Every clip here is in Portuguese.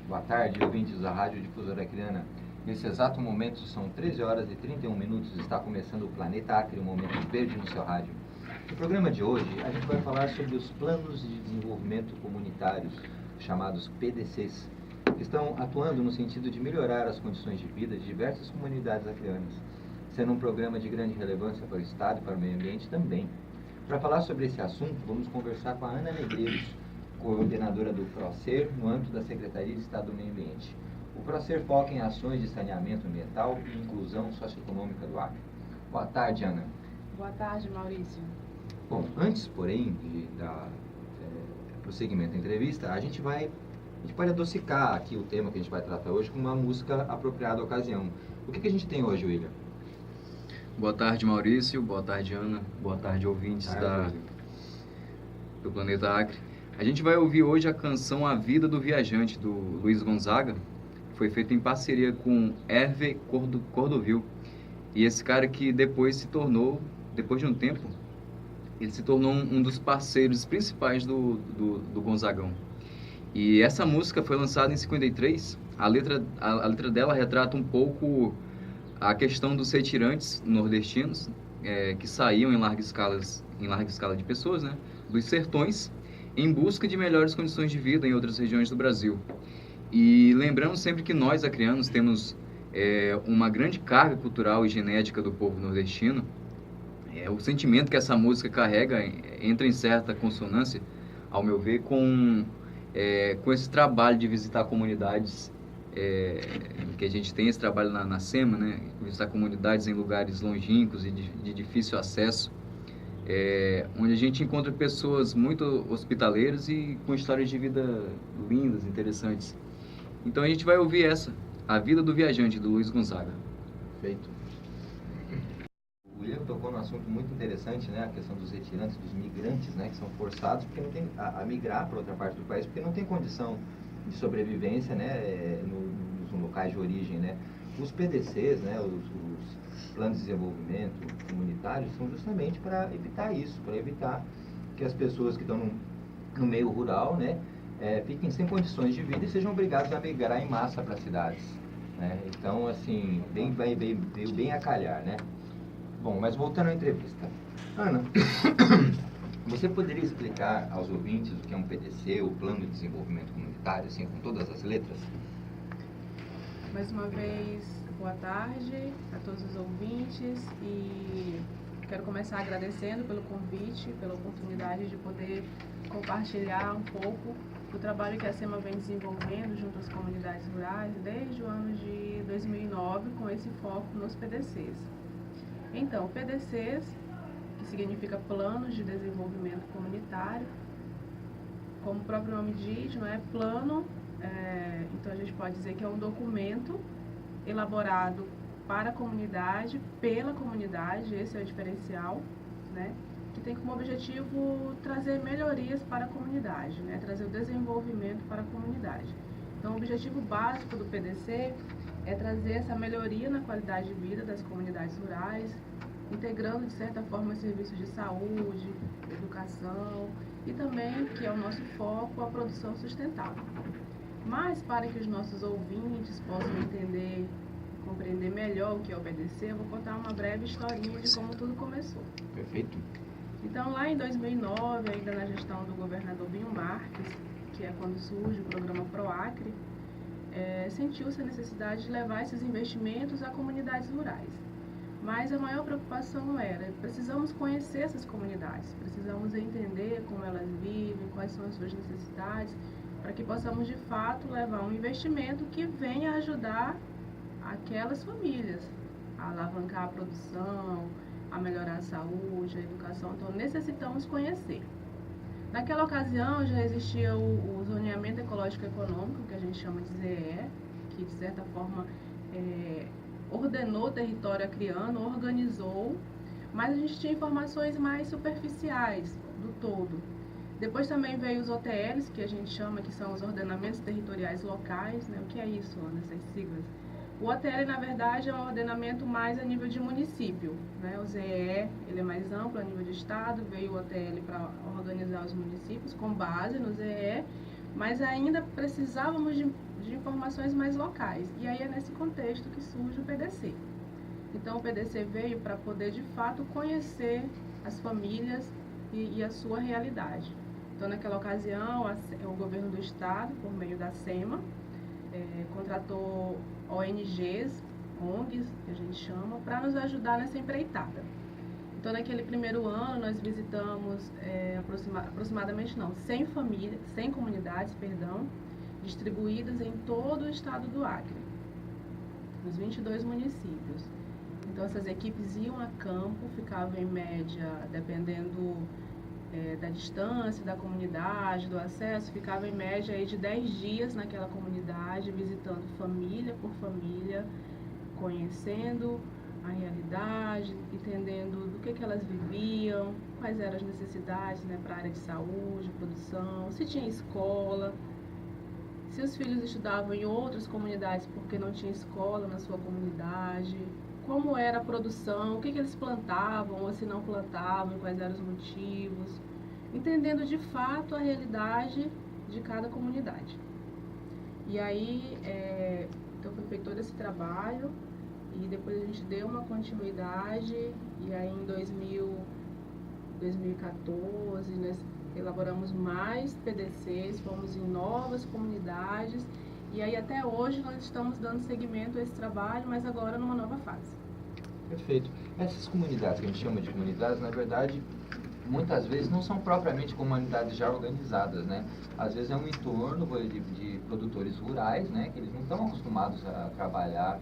Boa tarde, ouvintes da Rádio Difusora Acreana. Nesse exato momento, são 13 horas e 31 minutos, está começando o Planeta Acre, um momento verde no seu rádio. No programa de hoje, a gente vai falar sobre os planos de desenvolvimento comunitários, chamados PDCs, que estão atuando no sentido de melhorar as condições de vida de diversas comunidades acreanas, sendo um programa de grande relevância para o Estado e para o meio ambiente também. Para falar sobre esse assunto, vamos conversar com a Ana Negreiros, coordenadora do PROCER, no âmbito da Secretaria de Estado do Meio Ambiente. O PROCER foca em ações de saneamento ambiental e inclusão socioeconômica do Acre. Boa tarde, Ana. Boa tarde, Maurício. Bom, antes, porém, de dar prosseguimento à entrevista, a gente pode adocicar aqui o tema que a gente vai tratar hoje com uma música apropriada à ocasião. O que a gente tem hoje, William? Boa tarde, Maurício. Boa tarde, Ana. Boa tarde, ouvintes do Planeta Acre. A gente vai ouvir hoje a canção A Vida do Viajante, do Luiz Gonzaga. Foi feita em parceria com Hervé Cordovil. E esse cara que depois de um tempo, ele se tornou um dos parceiros principais do Gonzagão. E essa música foi lançada em 53. A letra dela retrata um pouco a questão dos retirantes nordestinos, que saíam em larga escala de pessoas, né, dos sertões, em busca de melhores condições de vida em outras regiões do Brasil. E lembrando sempre que nós, acreanos, temos uma grande carga cultural e genética do povo nordestino. O sentimento que essa música carrega entra em certa consonância, ao meu ver, com esse trabalho de visitar comunidades, que a gente tem esse trabalho na SEMA, né? Visitar comunidades em lugares longínquos e de difícil acesso, onde a gente encontra pessoas muito hospitaleiras e com histórias de vida lindas, interessantes. Então a gente vai ouvir A Vida do Viajante, do Luiz Gonzaga. Perfeito. O William tocou num assunto muito interessante, né? A questão dos retirantes, dos migrantes, né? Que são forçados porque não tem, a migrar para outra parte do país porque não tem condição de sobrevivência, né? Nos locais de origem, né? Os PDCs, né? Os planos de desenvolvimento comunitários são justamente para evitar isso, para evitar que as pessoas que estão no meio rural, né? Fiquem sem condições de vida e sejam obrigados a migrar em massa para as cidades, né? Então, assim, veio bem a calhar, né? Bom, mas voltando à entrevista. Ana, você poderia explicar aos ouvintes o que é um PDC, o Plano de Desenvolvimento Comunitário, assim, com todas as letras? Mais uma vez, boa tarde a todos os ouvintes e quero começar agradecendo pelo convite, pela oportunidade de poder compartilhar um pouco do trabalho que a SEMA vem desenvolvendo junto às comunidades rurais desde o ano de 2009, com esse foco nos PDCs. Então, PDCs, que significa Planos de Desenvolvimento Comunitário, como o próprio nome diz, não é plano, então a gente pode dizer que é um documento elaborado para a comunidade, pela comunidade, esse é o diferencial, né? Que tem como objetivo trazer melhorias para a comunidade, né? Trazer o desenvolvimento para a comunidade. Então, o objetivo básico do PDC é trazer essa melhoria na qualidade de vida das comunidades rurais, integrando, de certa forma, serviços de saúde, educação e também, que é o nosso foco, a produção sustentável. Mas, para que os nossos ouvintes possam entender e compreender melhor o que é o PDC, eu vou contar uma breve historinha de como tudo começou. Perfeito. Então, lá em 2009, ainda na gestão do governador Binho Marques, que é quando surge o programa PROACRE, sentiu-se a necessidade de levar esses investimentos a comunidades rurais. Mas a maior preocupação era, precisamos conhecer essas comunidades, precisamos entender como elas vivem, quais são as suas necessidades, para que possamos, de fato, levar um investimento que venha ajudar aquelas famílias a alavancar a produção, a melhorar a saúde, a educação. Então, necessitamos conhecer. Naquela ocasião, já existia o zoneamento ecológico econômico, que a gente chama de ZEE, que, de certa forma, ordenou o território acreano, organizou, mas a gente tinha informações mais superficiais do todo. Depois também veio os OTLs, que a gente chama, que são os ordenamentos territoriais locais, né? O que é isso, Ana, essas siglas? O OTL, na verdade, é um ordenamento mais a nível de município, né? O ZEE, ele é mais amplo a nível de estado, veio o OTL para organizar os municípios com base no ZEE, mas ainda precisávamos de informações mais locais. E aí é nesse contexto que surge o PDC. Então o PDC veio para poder de fato conhecer as famílias e a sua realidade. Então naquela ocasião o governo do estado, por meio da SEMA, contratou ONGs, ONGs, que a gente chama, para nos ajudar nessa empreitada. Então naquele primeiro ano nós visitamos aproximadamente 100 comunidades, distribuídas em todo o estado do Acre, nos 22 municípios. Então essas equipes iam a campo, ficavam em média, dependendo da distância da comunidade, do acesso, ficavam em média aí de 10 dias naquela comunidade, visitando família por família, conhecendo a realidade, entendendo do que elas viviam, quais eram as necessidades, né, para a área de saúde, produção, se tinha escola, se os filhos estudavam em outras comunidades porque não tinha escola na sua comunidade, como era a produção, o que eles plantavam ou se não plantavam, quais eram os motivos, entendendo de fato a realidade de cada comunidade. E aí, então foi feito todo esse trabalho e depois a gente deu uma continuidade e aí em 2014 nós elaboramos mais PDCs, fomos em novas comunidades e aí até hoje nós estamos dando seguimento a esse trabalho, mas agora numa nova fase. Perfeito. Essas comunidades, que a gente chama de comunidades, na verdade, muitas vezes não são propriamente comunidades já organizadas, né? Às vezes é um entorno de produtores rurais, né? Que eles não estão acostumados a trabalhar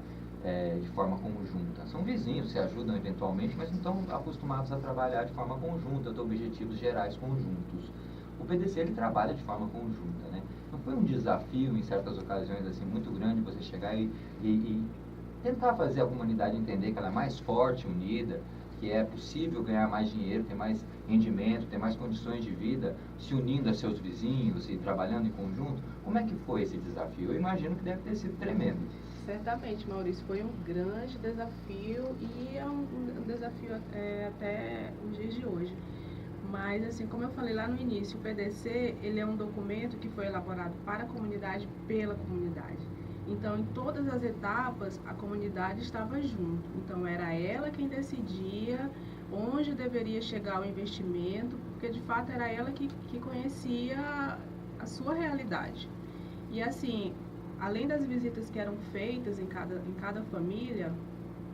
de forma conjunta. São vizinhos, se ajudam eventualmente, mas não estão acostumados a trabalhar de forma conjunta, de objetivos gerais conjuntos. O PDC, ele trabalha de forma conjunta, né? Não foi um desafio, em certas ocasiões, assim, muito grande você chegar e tentar fazer a comunidade entender que ela é mais forte, unida, que é possível ganhar mais dinheiro, ter mais rendimento, ter mais condições de vida, se unindo a seus vizinhos e trabalhando em conjunto? Como é que foi esse desafio? Eu imagino que deve ter sido tremendo. Certamente, Maurício, foi um grande desafio e é um desafio até os dias de hoje. Mas, assim, como eu falei lá no início, o PDC, ele é um documento que foi elaborado para a comunidade, pela comunidade. Então, em todas as etapas, a comunidade estava junto. Então, era ela quem decidia onde deveria chegar o investimento, porque, de fato, era ela que conhecia a sua realidade. E, assim, além das visitas que eram feitas em cada família,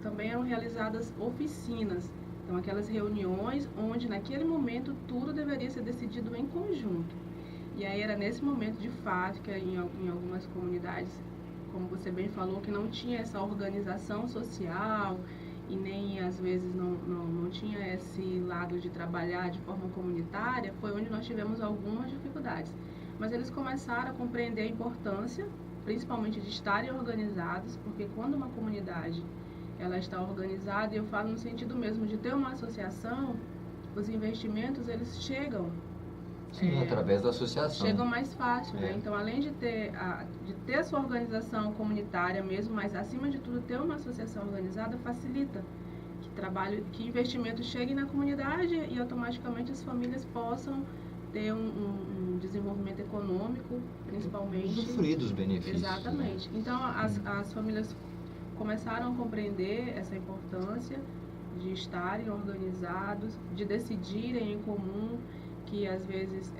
também eram realizadas oficinas. Então, aquelas reuniões onde, naquele momento, tudo deveria ser decidido em conjunto. E aí era nesse momento, de fato, que em algumas comunidades, como você bem falou, que não tinha essa organização social e nem, às vezes, não tinha esse lado de trabalhar de forma comunitária, foi onde nós tivemos algumas dificuldades. Mas eles começaram a compreender a importância, principalmente de estarem organizados, porque quando uma comunidade ela está organizada, e eu falo no sentido mesmo de ter uma associação, os investimentos, eles chegam. Sim, através da associação. Chegam mais fácil, né? Então, além de ter a sua organização comunitária mesmo, mas acima de tudo ter uma associação organizada facilita que investimentos cheguem na comunidade e automaticamente as famílias possam ter um desenvolvimento econômico, principalmente. Usufruir dos benefícios. Exatamente. Né? Então, as famílias começaram a compreender essa importância de estarem organizados, de decidirem em comum, que às vezes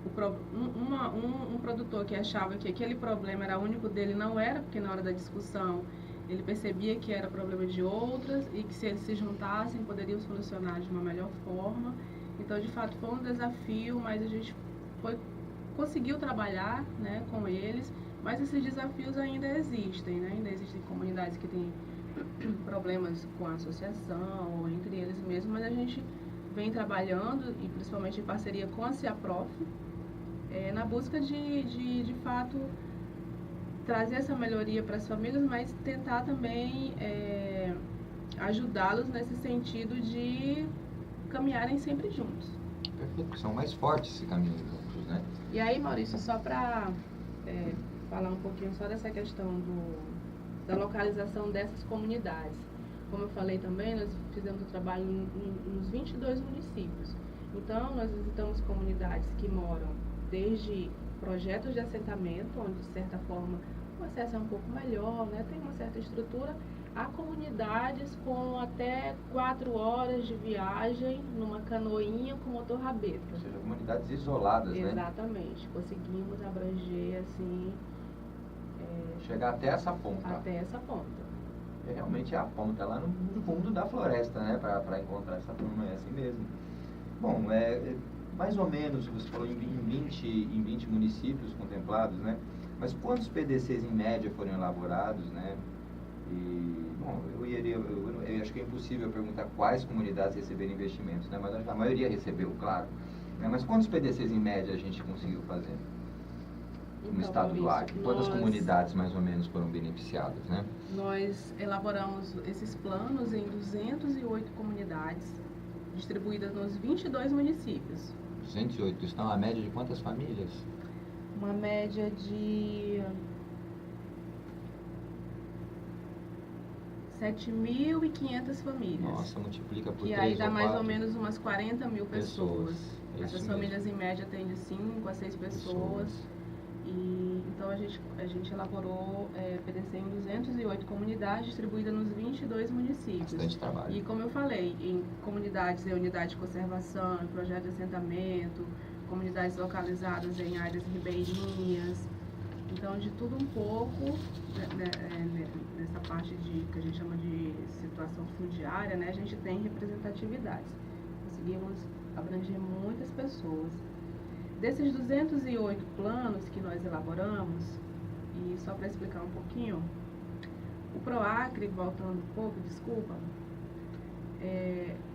um produtor que achava que aquele problema era único dele, não era, porque na hora da discussão ele percebia que era problema de outras e que se eles se juntassem poderiam solucionar de uma melhor forma. Então, de fato, foi um desafio, mas a gente conseguiu trabalhar, né, com eles, mas esses desafios ainda existem, né? Ainda existem comunidades que têm problemas com a associação, ou entre eles mesmos, mas a gente vem trabalhando, e principalmente em parceria com a CIAPROF, na busca de fato, trazer essa melhoria para as famílias, mas tentar também ajudá-los nesse sentido de caminharem sempre juntos. Perfeito, são mais fortes se caminham juntos, né? E aí, Maurício, só para falar um pouquinho só dessa questão da localização dessas comunidades. Como eu falei também, nós fizemos o trabalho nos 22 municípios. Então, nós visitamos comunidades que moram desde projetos de assentamento, onde de certa forma o acesso é um pouco melhor, né? Tem uma certa estrutura. Há comunidades com até 4 horas de viagem numa canoinha com motor rabeta. Ou seja, comunidades isoladas, né? Exatamente. Conseguimos abranger, assim... chegar até essa ponta. Até essa ponta. Realmente é a ponta, lá no fundo da floresta, né? Para encontrar essa turma, é assim mesmo. Bom, mais ou menos, você falou em 20 municípios contemplados, né? Mas quantos PDCs em média foram elaborados, né? E, bom, eu acho que é impossível perguntar quais comunidades receberam investimentos, né? Mas a maioria recebeu, claro. Né? Mas quantos PDCs em média a gente conseguiu fazer? No estado do Acre? Quantas comunidades mais ou menos foram beneficiadas, né? Nós elaboramos esses planos em 208 comunidades, distribuídas nos 22 municípios. 208, isso dá uma média de quantas famílias? Uma média de 7.500 famílias. Nossa, multiplica por 3 e aí dá mais 4 ou menos umas 40 mil pessoas. Essas mesmo. famílias em média têm de 5 a 6 pessoas. E então a gente elaborou PDC em 208 comunidades distribuídas nos 22 municípios. Bastante trabalho. E como eu falei, em comunidades em unidade de conservação, em projeto de assentamento, comunidades localizadas em áreas ribeirinhas. Então, de tudo um pouco, nessa parte que a gente chama de situação fundiária, né, a gente tem representatividade. Conseguimos abranger muitas pessoas. Desses 208 planos que nós elaboramos, e só para explicar um pouquinho, o PROACRE, voltando um pouco, desculpa,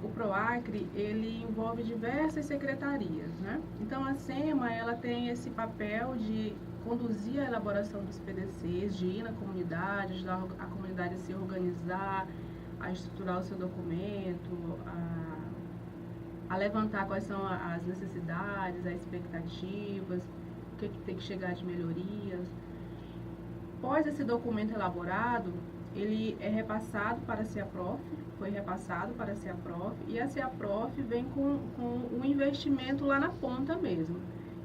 o PROACRE, ele envolve diversas secretarias, né? Então, a SEMA, ela tem esse papel de conduzir a elaboração dos PDCs, de ir na comunidade, ajudar a comunidade a se organizar, a estruturar o seu documento, a levantar quais são as necessidades, as expectativas, o que tem que chegar de melhorias. Após esse documento elaborado, ele é repassado para a CEAPROF, foi repassado para a CEAPROF, e a CEAPROF vem com o investimento lá na ponta mesmo,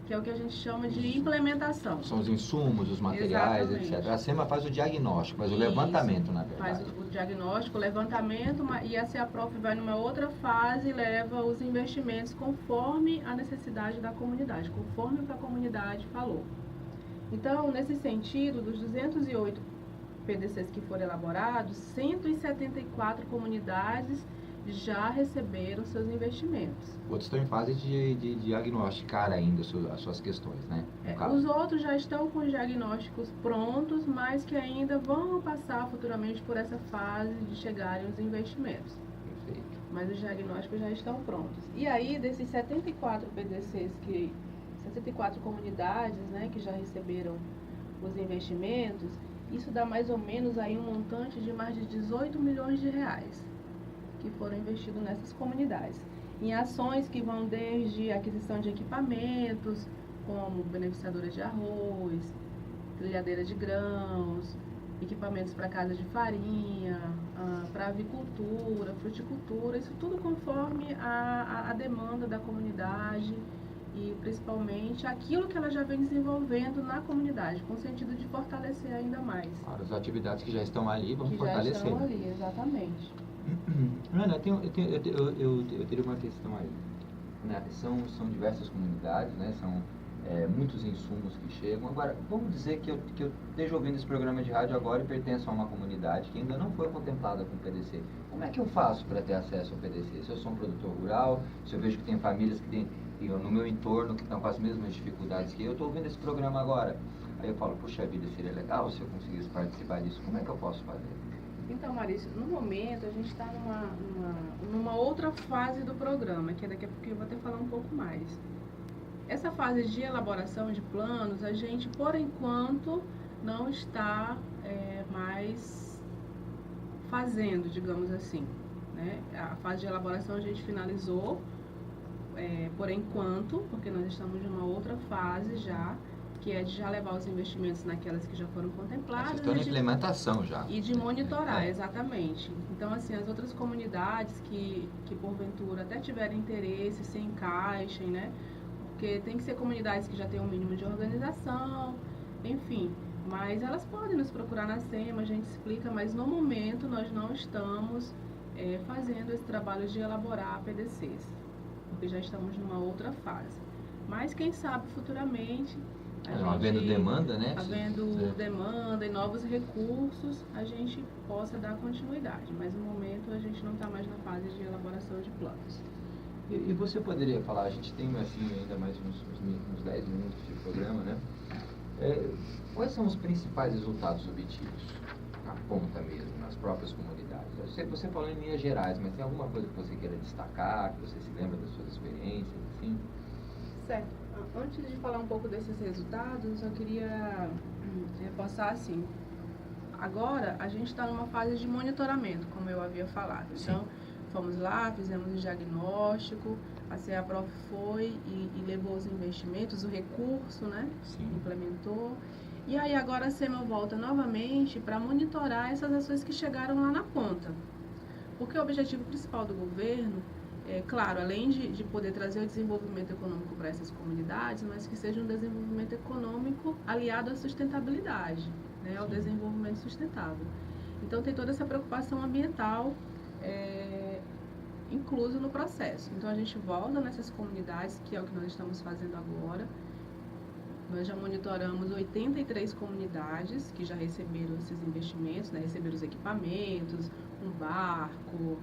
que é o que a gente chama de implementação. São os insumos, os materiais, Exatamente. etc. A SEMA faz o diagnóstico, faz o levantamento, na verdade. Faz o diagnóstico, o levantamento, e a CEAPROF vai numa outra fase e leva os investimentos conforme a necessidade da comunidade, conforme o que a comunidade falou. Então, nesse sentido, dos 208 PDCs que foram elaborados, 174 comunidades já receberam seus investimentos. Outros estão em fase de diagnosticar ainda as suas questões, né? Os outros já estão com os diagnósticos prontos, mas que ainda vão passar futuramente por essa fase de chegarem os investimentos. Perfeito. Mas os diagnósticos já estão prontos. E aí, desses 74 PDCs, 74 comunidades, né, que já receberam os investimentos, isso dá mais ou menos aí um montante de mais de 18 milhões de reais que foram investidos nessas comunidades, em ações que vão desde aquisição de equipamentos, como beneficiadora de arroz, trilhadeira de grãos, equipamentos para casa de farinha, para avicultura, fruticultura, isso tudo conforme a demanda da comunidade e principalmente aquilo que ela já vem desenvolvendo na comunidade, com o sentido de fortalecer ainda mais. Claro, as atividades que já estão ali vão fortalecer. Já estão ali, exatamente. Ana, eu teria uma questão aí. Né? São diversas comunidades, né? São muitos insumos que chegam. Agora, vamos dizer que eu esteja ouvindo esse programa de rádio agora e pertenço a uma comunidade que ainda não foi contemplada com o PDC. Como é que eu faço para ter acesso ao PDC? Se eu sou um produtor rural, se eu vejo que tem famílias que têm no meu entorno que estão com as mesmas dificuldades que eu estou ouvindo esse programa agora. Aí eu falo, puxa vida, seria legal se eu conseguisse participar disso. Como é que eu posso fazer? Então, Marício, no momento a gente está numa outra fase do programa, que daqui a pouco eu vou até falar um pouco mais. Essa fase de elaboração de planos, a gente, por enquanto, não está mais fazendo, digamos assim, né? A fase de elaboração a gente finalizou, por enquanto, porque nós estamos em uma outra fase já, que é de já levar os investimentos naquelas que já foram contempladas. Vocês estão na implementação já. E de monitorar, exatamente. Então, assim, as outras comunidades que porventura até tiverem interesse, se encaixem, né? porque tem que ser comunidades que já têm um mínimo de organização, enfim. Mas elas podem nos procurar na SEMA, a gente explica, mas no momento nós não estamos fazendo esse trabalho de elaborar PDCs, porque já estamos numa outra fase. Mas quem sabe futuramente, havendo demanda, né? Havendo demanda e novos recursos, a gente possa dar continuidade. Mas no momento a gente não está mais na fase de elaboração de planos. E você poderia falar, a gente tem assim ainda mais uns 10 minutos de programa, né? Quais são os principais resultados obtidos na ponta mesmo, nas próprias comunidades? Eu sei que você falou em linhas gerais, mas tem alguma coisa que você queira destacar, que você se lembra das suas experiências, assim? Certo. Antes de falar um pouco desses resultados, eu só queria reforçar assim. Agora, a gente está numa fase de monitoramento, como eu havia falado. Então, fomos lá, fizemos o diagnóstico, a CEAPROF foi e levou os investimentos, o recurso, né? Sim. Implementou. E aí agora a SEMA volta novamente para monitorar essas ações que chegaram lá na ponta. Porque o objetivo principal do governo claro, além de poder trazer o desenvolvimento econômico para essas comunidades, mas que seja um desenvolvimento econômico aliado à sustentabilidade, né, ao desenvolvimento sustentável. Então, tem toda essa preocupação ambiental incluso no processo. Então, a gente volta nessas comunidades, que é o que nós estamos fazendo agora. Nós já monitoramos 83 comunidades que já receberam esses investimentos, né, receberam os equipamentos, um barco,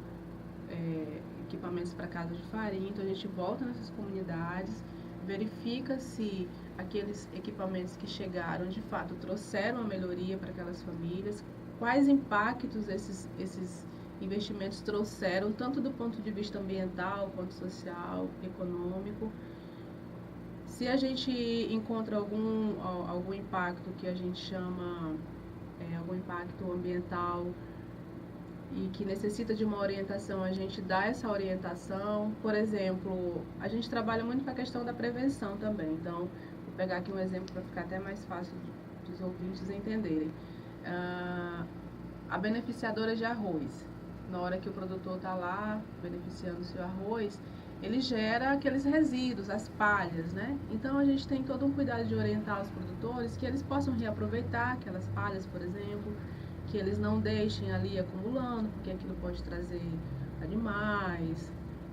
equipamentos para casa de farinha. Então a gente volta nessas comunidades, verifica se aqueles equipamentos que chegaram de fato trouxeram a melhoria para aquelas famílias, quais impactos esses investimentos trouxeram, tanto do ponto de vista ambiental, quanto social, econômico. Se a gente encontra algum impacto que a gente chama algum impacto ambiental e que necessita de uma orientação, a gente dá essa orientação. Por exemplo, a gente trabalha muito com a questão da prevenção também. Então, vou pegar aqui um exemplo para ficar até mais fácil dos ouvintes entenderem. A beneficiadora de arroz, na hora que o produtor está lá beneficiando o seu arroz, ele gera aqueles resíduos, as palhas, né? Então, a gente tem todo um cuidado de orientar os produtores que eles possam reaproveitar aquelas palhas, por exemplo, que eles não deixem ali acumulando, porque aquilo pode trazer animais.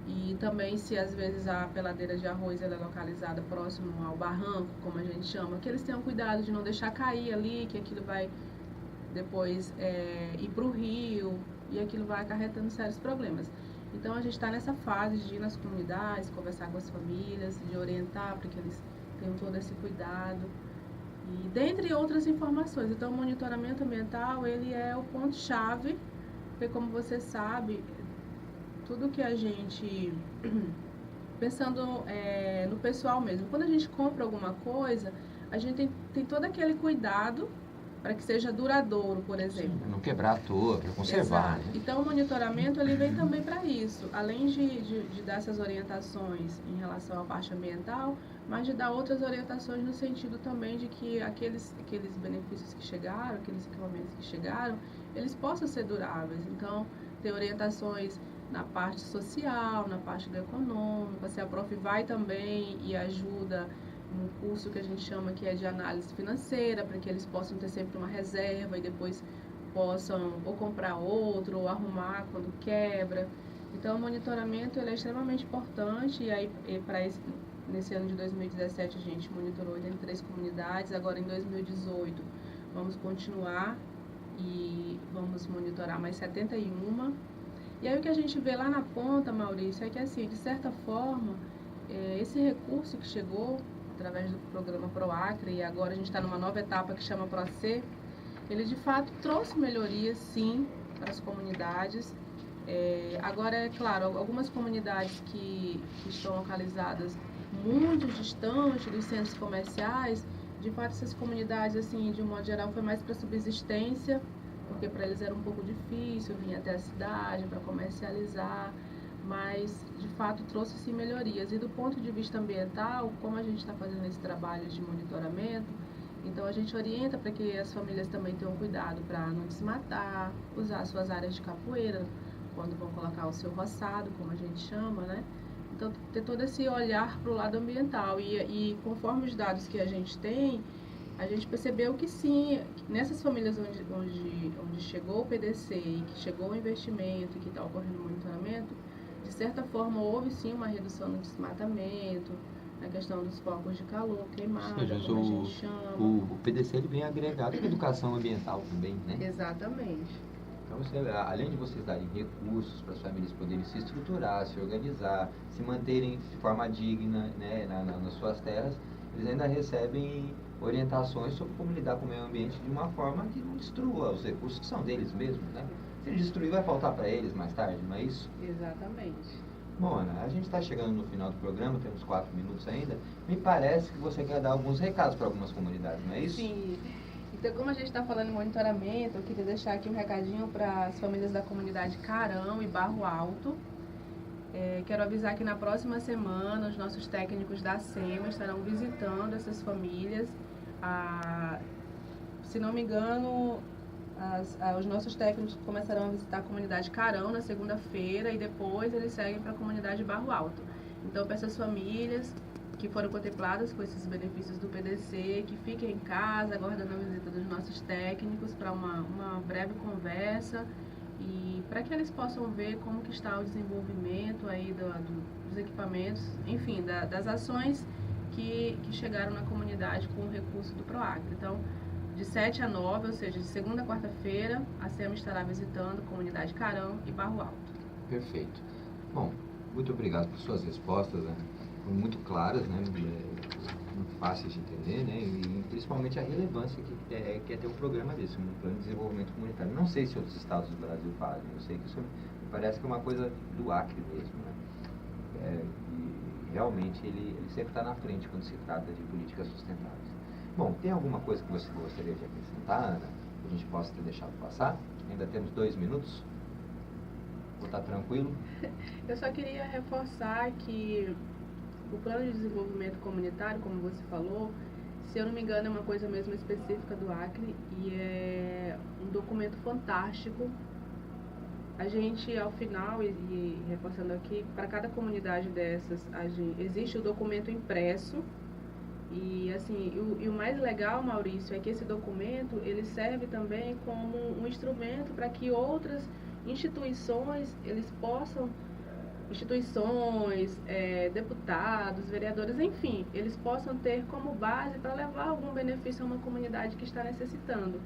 E também, se às vezes a peladeira de arroz ela é localizada próximo ao barranco, como a gente chama, que eles tenham cuidado de não deixar cair ali, que aquilo vai depois ir para o rio, e aquilo vai acarretando sérios problemas. Então, a gente está nessa fase de ir nas comunidades, conversar com as famílias, de orientar para que eles tenham todo esse cuidado. E dentre outras informações. Então, o monitoramento ambiental, ele é o ponto-chave, porque como você sabe, tudo que a gente, pensando no pessoal mesmo, quando a gente compra alguma coisa, a gente tem todo aquele cuidado para que seja duradouro, por exemplo. Não quebrar à toa, para conservar. Né? Então, o monitoramento ele vem também para isso, além de dar essas orientações em relação à parte ambiental, mas de dar outras orientações no sentido também de que aqueles benefícios que chegaram, aqueles equipamentos que chegaram, eles possam ser duráveis. Então, ter orientações na parte social, na parte do econômico. A CEAPROF vai também e ajuda um curso que a gente chama que é de análise financeira, para que eles possam ter sempre uma reserva e depois possam ou comprar outro ou arrumar quando quebra. Então, o monitoramento ele é extremamente importante e aí nesse ano de 2017 a gente monitorou 83 comunidades, agora em 2018 vamos continuar e vamos monitorar mais 71. E aí o que a gente vê lá na ponta, Maurício, é que assim, de certa forma, esse recurso que chegou através do programa PROACRE, e agora a gente está numa nova etapa que chama PROC, ele de fato trouxe melhorias, sim, para as comunidades. Agora, é claro, algumas comunidades que estão localizadas muito distante dos centros comerciais, de fato essas comunidades, assim, de um modo geral, foi mais para subsistência, porque para eles era um pouco difícil vir até a cidade para comercializar, mas de fato trouxe sim melhorias. E do ponto de vista ambiental, como a gente está fazendo esse trabalho de monitoramento, então a gente orienta para que as famílias também tenham cuidado para não desmatar, usar suas áreas de capoeira quando vão colocar o seu roçado, como a gente chama, né? Então, ter todo esse olhar para o lado ambiental. E conforme os dados que a gente tem, a gente percebeu que sim, nessas famílias onde chegou o PDC e que chegou o investimento e que está ocorrendo o monitoramento, de certa forma houve sim uma redução no desmatamento, na questão dos focos de calor, queimada, como a gente chama. O PDC ele vem agregado com a educação ambiental também, né? Exatamente. Então, além de vocês darem recursos para as famílias poderem se estruturar, se organizar, se manterem de forma digna, né, nas suas terras, eles ainda recebem orientações sobre como lidar com o meio ambiente de uma forma que não destrua os recursos que são deles mesmos, né? Se ele destruir, vai faltar para eles mais tarde, não é isso? Exatamente. Bom, Ana, a gente está chegando no final do programa, temos 4 minutos ainda. Me parece que você quer dar alguns recados para algumas comunidades, não é isso? Sim. Então, como a gente está falando em monitoramento, eu queria deixar aqui um recadinho para as famílias da comunidade Carão e Barro Alto. Quero avisar que na próxima semana os nossos técnicos da SEMA estarão visitando essas famílias. Se não me engano, os nossos técnicos começarão a visitar a comunidade Carão na segunda-feira e depois eles seguem para a comunidade Barro Alto. Então, para essas famílias que foram contempladas com esses benefícios do PDC, que fiquem em casa, aguardando a visita dos nossos técnicos para uma breve conversa e para que eles possam ver como que está o desenvolvimento aí dos equipamentos, enfim, das ações que chegaram na comunidade com o recurso do PROACRE. Então, de 7 a 9, ou seja, de segunda a quarta-feira, a SEMA estará visitando a comunidade Carão e Barro Alto. Perfeito. Bom, muito obrigado por suas respostas, né? Foram muito claras, né? Muito fáceis de entender, né? E principalmente a relevância que é ter um programa desse, um plano de desenvolvimento comunitário. Não sei se outros estados do Brasil fazem, eu sei que isso me parece que é uma coisa do Acre mesmo, né? E realmente ele sempre está na frente quando se trata de políticas sustentáveis. Bom, tem alguma coisa que você gostaria de acrescentar, Ana, que a gente possa ter deixado passar? Ainda temos 2 minutos. Vou estar tranquilo? Eu só queria reforçar que o plano de desenvolvimento comunitário, como você falou, se eu não me engano, é uma coisa mesmo específica do Acre e é um documento fantástico. A gente, ao final, e reforçando aqui, para cada comunidade dessas, existe o documento impresso. E assim, o mais legal, Maurício, é que esse documento ele serve também como um instrumento para que outras instituições deputados, vereadores, enfim, eles possam ter como base para levar algum benefício a uma comunidade que está necessitando.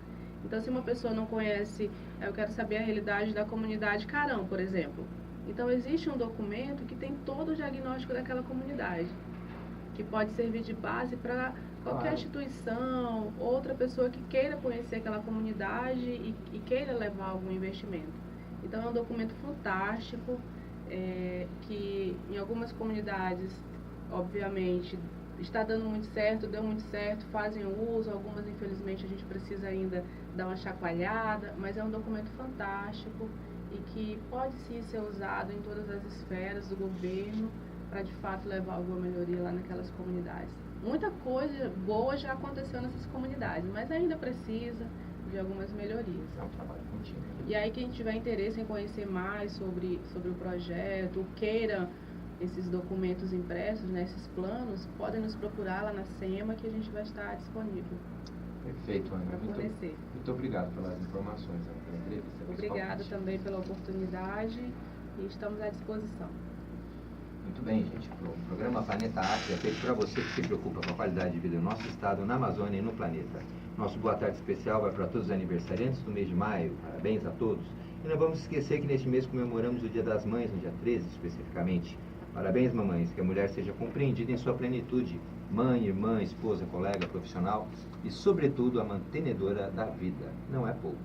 Então, se uma pessoa não conhece, eu quero saber a realidade da comunidade Carão, por exemplo. Então, existe um documento que tem todo o diagnóstico daquela comunidade, que pode servir de base para qualquer instituição, outra pessoa que queira conhecer aquela comunidade e queira levar algum investimento. Então, é um documento fantástico, que em algumas comunidades, obviamente, está dando muito certo, deu muito certo, fazem uso, algumas, infelizmente, a gente precisa ainda dar uma chacoalhada, mas é um documento fantástico e que pode sim ser usado em todas as esferas do governo, para de fato levar alguma melhoria lá naquelas comunidades. Muita coisa boa já aconteceu nessas comunidades, mas ainda precisa de algumas melhorias. É um trabalho contínuo. E aí quem tiver interesse em conhecer mais sobre o projeto, queira esses documentos impressos, né, esses planos, podem nos procurar lá na SEMA que a gente vai estar disponível. Perfeito, Ana. Muito obrigado pelas informações, Ana, pela entrevista. Obrigada também pela oportunidade e estamos à disposição. Muito bem, gente. O programa Planeta Acre é feito para você que se preocupa com a qualidade de vida do nosso estado, na Amazônia e no planeta. Nosso boa tarde especial vai para todos os aniversariantes do mês de maio. Parabéns a todos. E não vamos esquecer que neste mês comemoramos o Dia das Mães, no dia 13 especificamente. Parabéns, mamães, que a mulher seja compreendida em sua plenitude. Mãe, irmã, esposa, colega, profissional e, sobretudo, a mantenedora da vida. Não é pouco.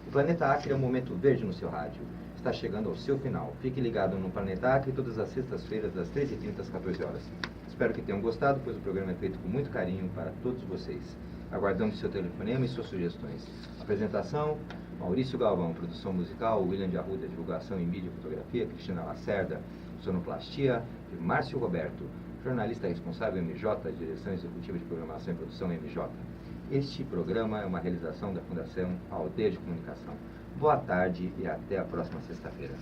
O Planeta Acre é um momento verde no seu rádio. Está chegando ao seu final. Fique ligado no Planeta Acre todas as sextas-feiras, das 13h30 às 14 horas. Espero que tenham gostado, pois o programa é feito com muito carinho para todos vocês. Aguardamos seu telefonema e suas sugestões. Apresentação, Maurício Galvão. Produção musical, William de Arruda. Divulgação em mídia e fotografia, Cristina Lacerda. Sonoplastia, de Márcio Roberto. Jornalista responsável, MJ. Direção Executiva de Programação e Produção, MJ. Este programa é uma realização da Fundação Aldeia de Comunicação. Boa tarde e até a próxima sexta-feira.